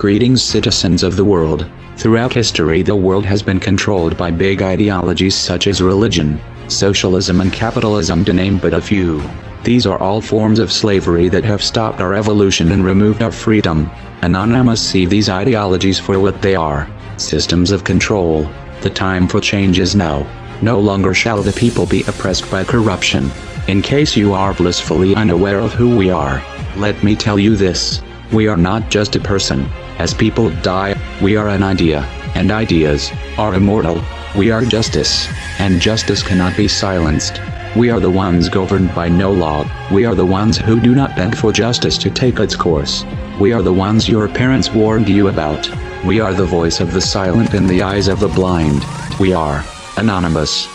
Greetings, citizens of the world. Throughout history, the world has been controlled by big ideologies such as religion, socialism and capitalism, to name but a few. These are all forms of slavery that have stopped our evolution and removed our freedom. Anonymous see these ideologies for what they are: systems of control. The time for change is now. No longer shall the people be oppressed by corruption. In case you are blissfully unaware of who we are, let me tell you this: we are not just a person. As people die, we are an idea, and ideas are immortal. We are justice, and justice cannot be silenced. We are the ones governed by no law. We are the ones who do not beg for justice to take its course. We are the ones your parents warned you about. We are the voice of the silent in the eyes of the blind. We are Anonymous.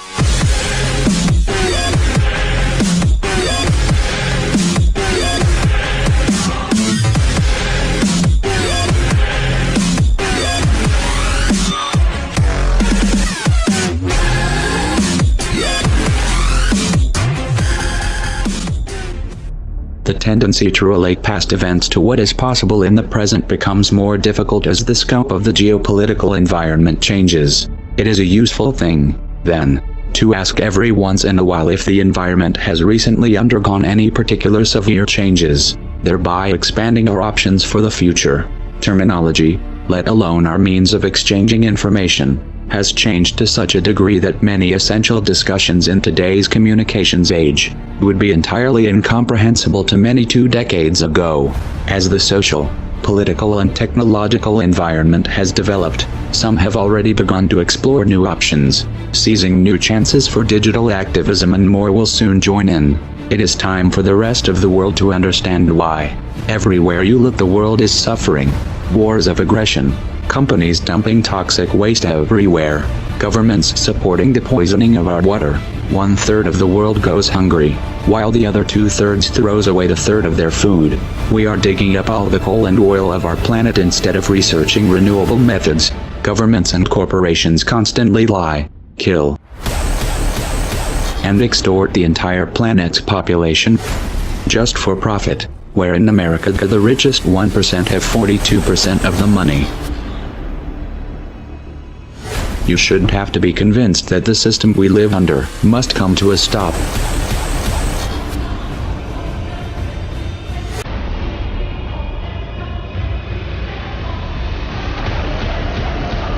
The tendency to relate past events to what is possible in the present becomes more difficult as the scope of the geopolitical environment changes. It is a useful thing, then, to ask every once in a while if the environment has recently undergone any particular severe changes, thereby expanding our options for the future. Terminology, let alone our means of exchanging information, has changed to such a degree that many essential discussions in today's communications age would be entirely incomprehensible to many 2 decades ago. As the social, political and technological environment has developed, some have already begun to explore new options, seizing new chances for digital activism, and more will soon join in. It is time for the rest of the world to understand why. Everywhere you look, the world is suffering. Wars of aggression, companies dumping toxic waste everywhere, governments supporting the poisoning of our water. 1/3 of the world goes hungry, while the other 2/3 throws away the third of their food. We are digging up all the coal and oil of our planet instead of researching renewable methods. Governments and corporations constantly lie, kill, and extort the entire planet's population, just for profit, where in America the richest 1% have 42% of the money. You shouldn't have to be convinced that the system we live under must come to a stop.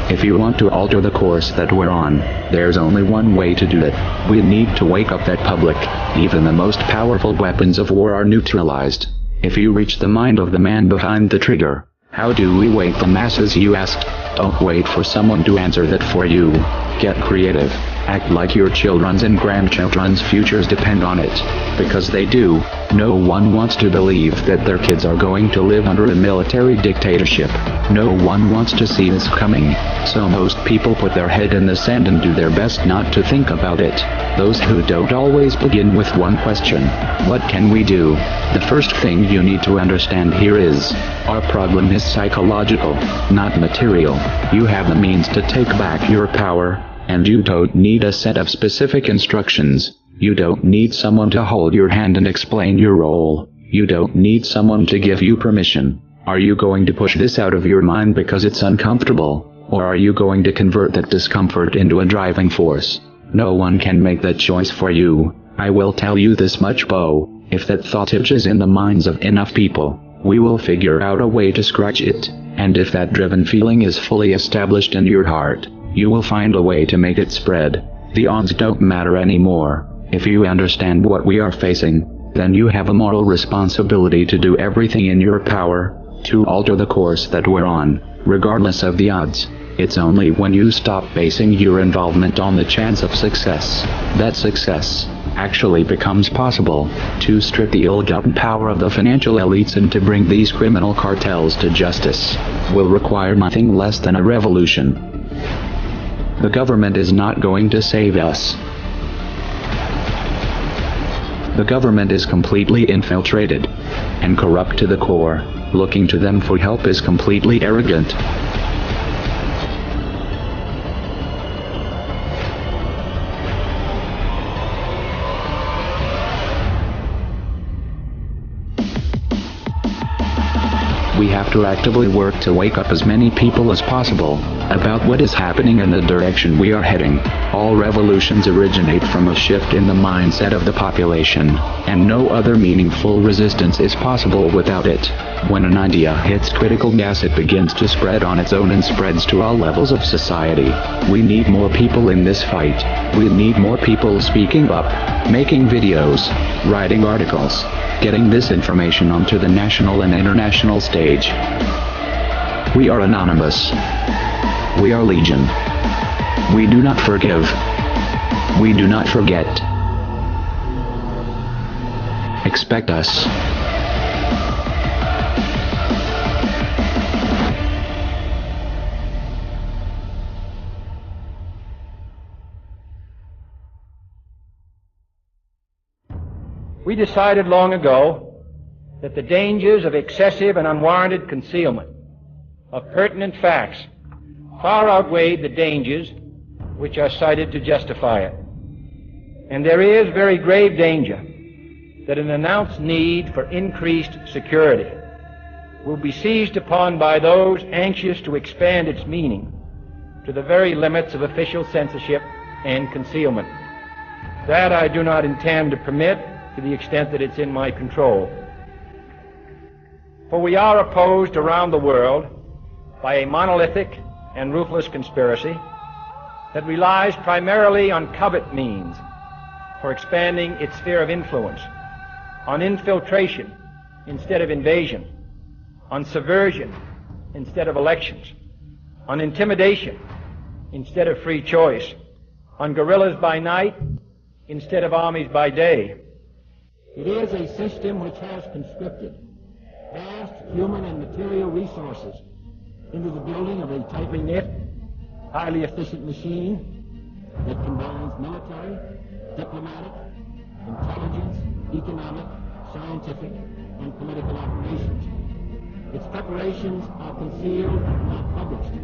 If you want to alter the course that we're on, there's only one way to do it. We need to wake up that public. Even the most powerful weapons of war are neutralized if you reach the mind of the man behind the trigger. How do we wake the masses, you asked? Don't wait for someone to answer that for you. Get creative. Act like your children's and grandchildren's futures depend on it. Because they do. No one wants to believe that their kids are going to live under a military dictatorship. No one wants to see this coming. So most people put their head in the sand and do their best not to think about it. Those who don't always begin with one question: what can we do? The first thing you need to understand here is, our problem is psychological, not material. You have the means to take back your power, and you don't need a set of specific instructions. You don't need someone to hold your hand and explain your role. You don't need someone to give you permission. Are you going to push this out of your mind because it's uncomfortable, or are you going to convert that discomfort into a driving force? No one can make that choice for you. I will tell you this much, Bo: if that thought itches in the minds of enough people, we will figure out a way to scratch it. And if that driven feeling is fully established in your heart, you will find a way to make it spread. The odds don't matter anymore. If you understand what we are facing, then you have a moral responsibility to do everything in your power to alter the course that we're on, regardless of the odds. It's only when you stop basing your involvement on the chance of success that success actually becomes possible. To strip the ill-gotten power of the financial elites and to bring these criminal cartels to justice will require nothing less than a revolution. The government is not going to save us. The government is completely infiltrated and corrupt to the core. Looking to them for help is completely arrogant. We have to actively work to wake up as many people as possible about what is happening and the direction we are heading. All revolutions originate from a shift in the mindset of the population, and no other meaningful resistance is possible without it. When an idea hits critical mass, it begins to spread on its own and spreads to all levels of society. We need more people in this fight. We need more people speaking up, making videos, writing articles, getting this information onto the national and international stage. We are anonymous. We are legion. We do not forgive. We do not forget. Expect us. We decided long ago that the dangers of excessive and unwarranted concealment of pertinent facts far outweighed the dangers which are cited to justify it. And there is very grave danger that an announced need for increased security will be seized upon by those anxious to expand its meaning to the very limits of official censorship and concealment. That I do not intend to permit to the extent that it's in my control. For we are opposed around the world by a monolithic and ruthless conspiracy that relies primarily on covert means for expanding its sphere of influence, on infiltration instead of invasion, on subversion instead of elections, on intimidation instead of free choice, on guerrillas by night instead of armies by day. It is a system which has conscripted vast human and material resources into the building of a tightly knit, highly efficient machine that combines military, diplomatic, intelligence, economic, scientific, and political operations. Its preparations are concealed, not published.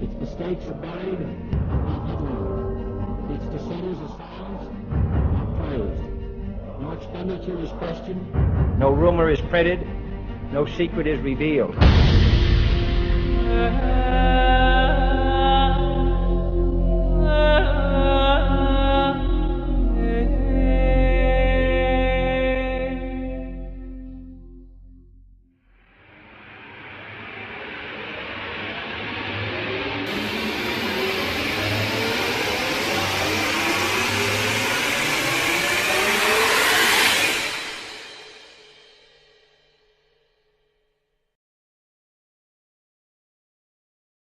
Its mistakes are buried, not headlined. Its dissenters are silenced, not praised. No expenditure is questioned, no rumor is printed, no secret is revealed.